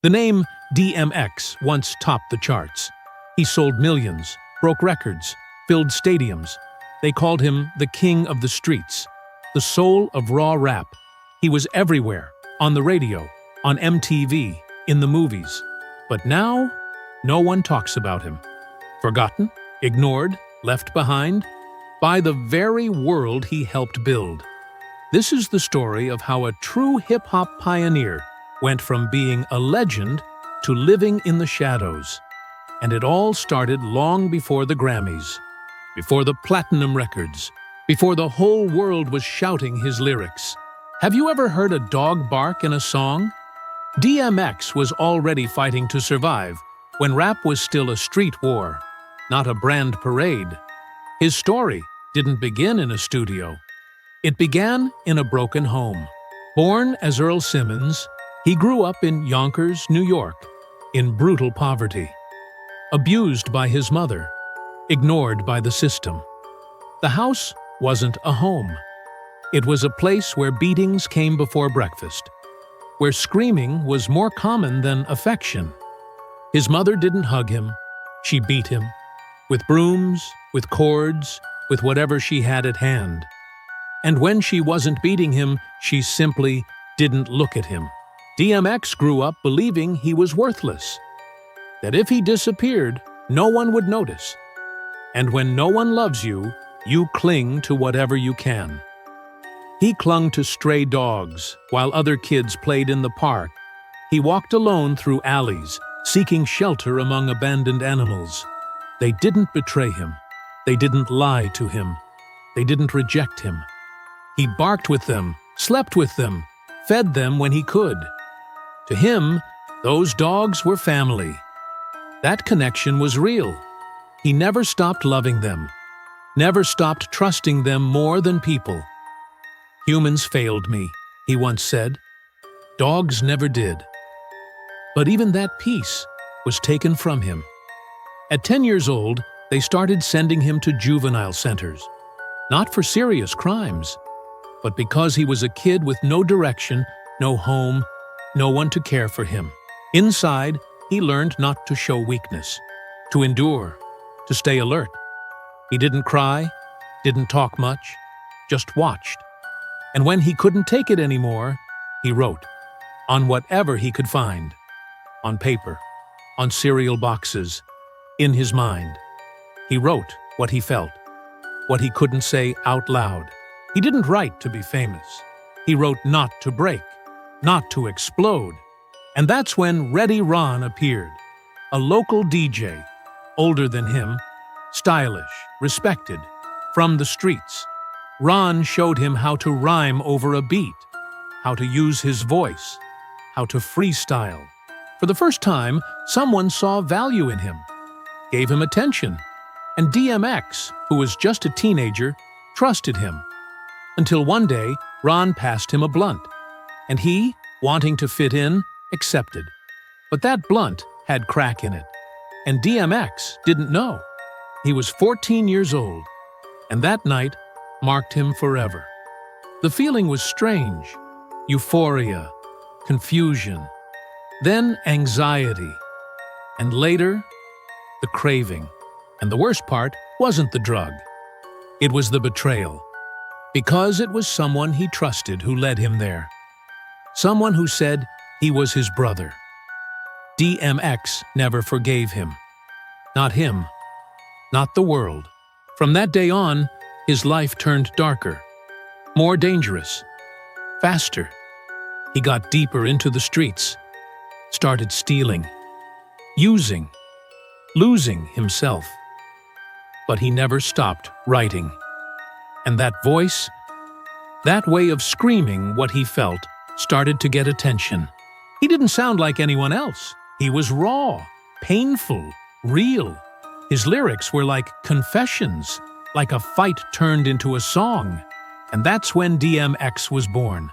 The name DMX once topped the charts. He sold millions, broke records, filled stadiums. They called him the king of the streets, the soul of raw rap. He was everywhere, on the radio, on MTV, in the movies. But now, no one talks about him. Forgotten, ignored, left behind by the very world he helped build. This is the story of how a true hip-hop pioneer went from being a legend to living in the shadows. And it all started long before the Grammys, before the platinum records, before the whole world was shouting his lyrics. Have you ever heard a dog bark in a song? DMX was already fighting to survive when rap was still a street war, not a brand parade. His story didn't begin in a studio. It began in a broken home. Born as Earl Simmons, he grew up in Yonkers, New York, in brutal poverty. Abused by his mother, ignored by the system. The house wasn't a home. It was a place where beatings came before breakfast, where screaming was more common than affection. His mother didn't hug him, she beat him, with brooms, with cords, with whatever she had at hand. And when she wasn't beating him, she simply didn't look at him. DMX grew up believing he was worthless, that if he disappeared, no one would notice. And when no one loves you, you cling to whatever you can. He clung to stray dogs while other kids played in the park. He walked alone through alleys, seeking shelter among abandoned animals. They didn't betray him. They didn't lie to him. They didn't reject him. He barked with them, slept with them, fed them when he could. To him, those dogs were family. That connection was real. He never stopped loving them, never stopped trusting them more than people. Humans failed me, he once said. Dogs never did. But even that peace was taken from him. At 10 years old, they started sending him to juvenile centers, not for serious crimes, but because he was a kid with no direction, no home, no one to care for him. Inside, he learned not to show weakness, to endure, to stay alert. He didn't cry, didn't talk much, just watched. And when he couldn't take it anymore, he wrote, on whatever he could find, on paper, on cereal boxes, in his mind. He wrote what he felt, what he couldn't say out loud. He didn't write to be famous. He wrote not to break, not to explode. And that's when Ready Ron appeared, a local DJ, older than him, stylish, respected, from the streets. Ron showed him how to rhyme over a beat, how to use his voice, how to freestyle. For the first time, someone saw value in him, gave him attention, and DMX, who was just a teenager, trusted him. Until one day, Ron passed him a blunt, and he, wanting to fit in, accepted. But that blunt had crack in it, and DMX didn't know. He was 14 years old, and that night marked him forever. The feeling was strange, euphoria, confusion, then anxiety, and later, the craving. And the worst part wasn't the drug. It was the betrayal, because it was someone he trusted who led him there. Someone who said he was his brother. DMX never forgave him. Not him. Not the world. From that day on, his life turned darker, more dangerous, faster. He got deeper into the streets, started stealing, using, losing himself. But he never stopped writing. And that voice, that way of screaming what he felt, started to get attention. He didn't sound like anyone else. He was raw, painful, real. His lyrics were like confessions, like a fight turned into a song. And that's when DMX was born.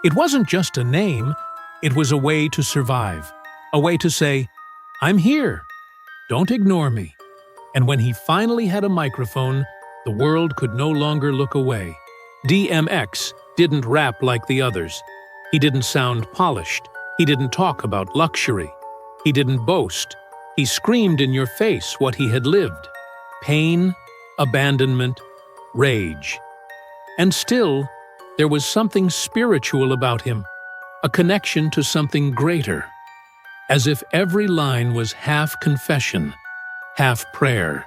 It wasn't just a name, it was a way to survive, a way to say, I'm here, don't ignore me. And when he finally had a microphone, the world could no longer look away. DMX didn't rap like the others. He didn't sound polished. He didn't talk about luxury. He didn't boast. He screamed in your face what he had lived: pain, abandonment, rage. And still, there was something spiritual about him, a connection to something greater, as if every line was half confession, half prayer.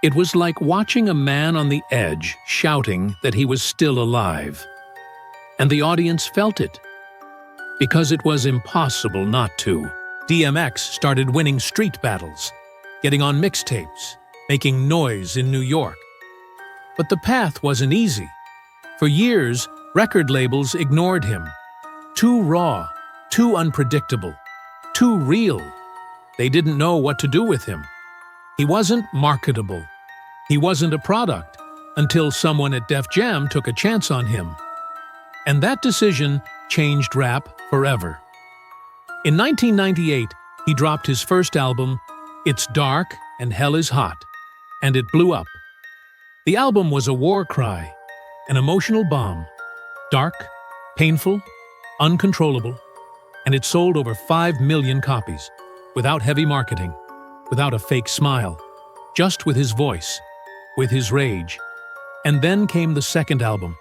It was like watching a man on the edge shouting that he was still alive. And the audience felt it, because it was impossible not to. DMX started winning street battles, getting on mixtapes, making noise in New York. But the path wasn't easy. For years, record labels ignored him. Too raw, too unpredictable, too real. They didn't know what to do with him. He wasn't marketable. He wasn't a product until someone at Def Jam took a chance on him. And that decision changed rap forever. In 1998, he dropped his first album, It's Dark and Hell is Hot, and it blew up. The album was a war cry, an emotional bomb. Dark, painful, uncontrollable, and it sold over 5 million copies, without heavy marketing, without a fake smile, just with his voice, with his rage. And then came the second album,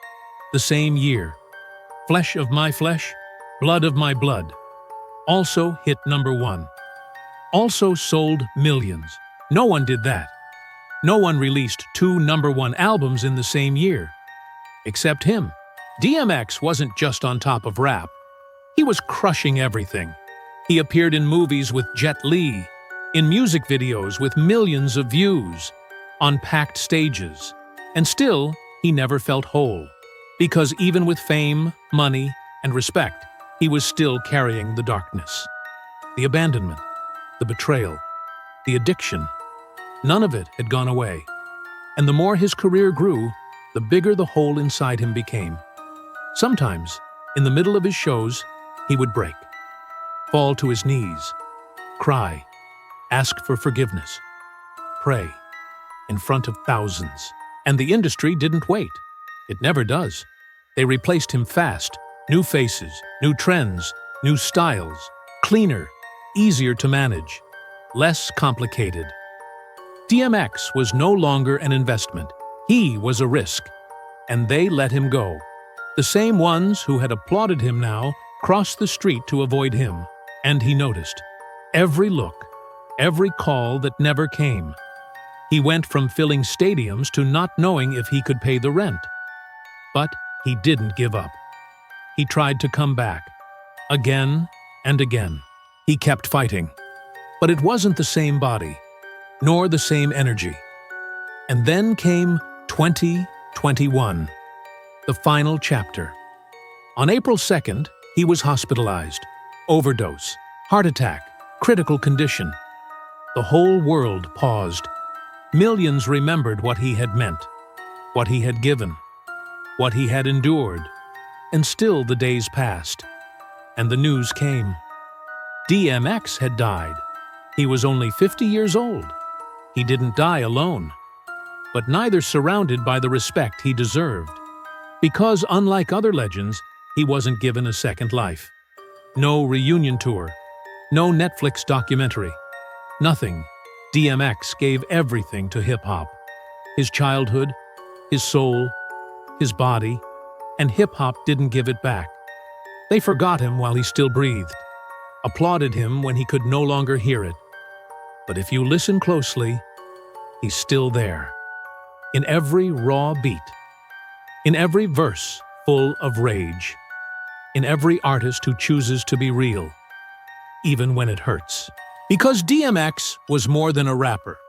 the same year, Flesh of My Flesh, Blood of My Blood, also hit #1. Also sold millions. No one did that. No one released 2 #1 albums in the same year. Except him. DMX wasn't just on top of rap. He was crushing everything. He appeared in movies with Jet Li, in music videos with millions of views, on packed stages. And still, he never felt whole. Because even with fame, money, and respect, he was still carrying the darkness. The abandonment, the betrayal, the addiction. None of it had gone away. And the more his career grew, the bigger the hole inside him became. Sometimes, in the middle of his shows, he would break, fall to his knees, cry, ask for forgiveness, pray, in front of thousands. And the industry didn't wait. It never does. They replaced him fast. New faces, new trends, new styles, cleaner, easier to manage, less complicated. DMX was no longer an investment. He was a risk. And they let him go. The same ones who had applauded him now crossed the street to avoid him. And he noticed. Every look, every call that never came. He went from filling stadiums to not knowing if he could pay the rent. But he didn't give up. He tried to come back. Again and again. He kept fighting. But it wasn't the same body, nor the same energy. And then came 2021, the final chapter. On April 2nd, he was hospitalized. Overdose, heart attack, critical condition. The whole world paused. Millions remembered what he had meant, what he had given, what he had endured. And still the days passed, and the news came. DMX had died. He was only 50 years old. He didn't die alone, but neither surrounded by the respect he deserved. Because unlike other legends, he wasn't given a second life. No reunion tour, no Netflix documentary, nothing. DMX gave everything to hip-hop. His childhood, his soul, his body, and hip-hop didn't give it back. They forgot him while he still breathed, applauded him when he could no longer hear it. But if you listen closely, he's still there. In every raw beat, in every verse full of rage, in every artist who chooses to be real, even when it hurts. Because DMX was more than a rapper.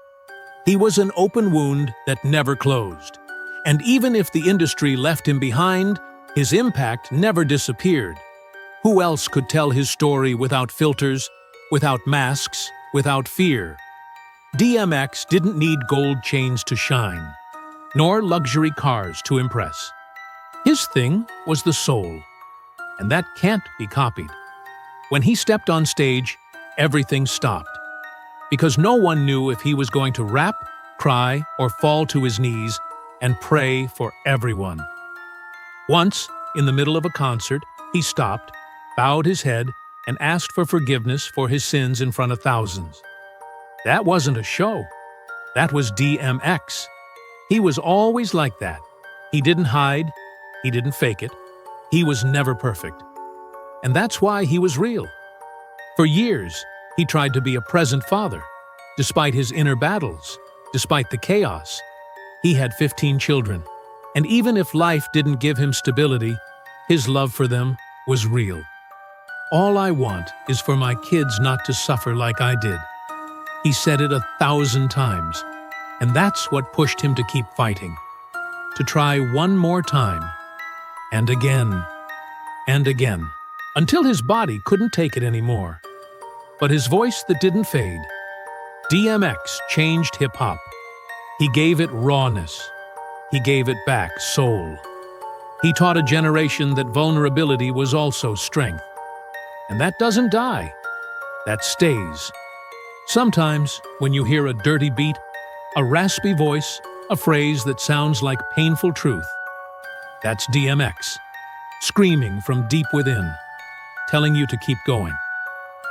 He was an open wound that never closed. And even if the industry left him behind, his impact never disappeared. Who else could tell his story without filters, without masks, without fear? DMX didn't need gold chains to shine, nor luxury cars to impress. His thing was the soul, and that can't be copied. When he stepped on stage, everything stopped, because no one knew if he was going to rap, cry, or fall to his knees and pray for everyone. Once, in the middle of a concert, he stopped, bowed his head, and asked for forgiveness for his sins in front of thousands. That wasn't a show. That was DMX. He was always like that. He didn't hide. He didn't fake it. He was never perfect. And that's why he was real. For years, he tried to be a present father, despite his inner battles, despite the chaos. He had 15 children, and even if life didn't give him stability, his love for them was real. All I want is for my kids not to suffer like I did. He said it 1,000 times, and that's what pushed him to keep fighting, to try one more time, and again, until his body couldn't take it anymore. But his voice that didn't fade. DMX changed hip-hop. He gave it rawness. He gave it back soul. He taught a generation that vulnerability was also strength. And that doesn't die. That stays. Sometimes, when you hear a dirty beat, a raspy voice, a phrase that sounds like painful truth, that's DMX, screaming from deep within, telling you to keep going,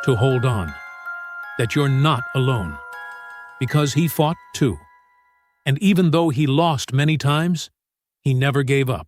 to hold on, that you're not alone, because he fought too. And even though he lost many times, he never gave up.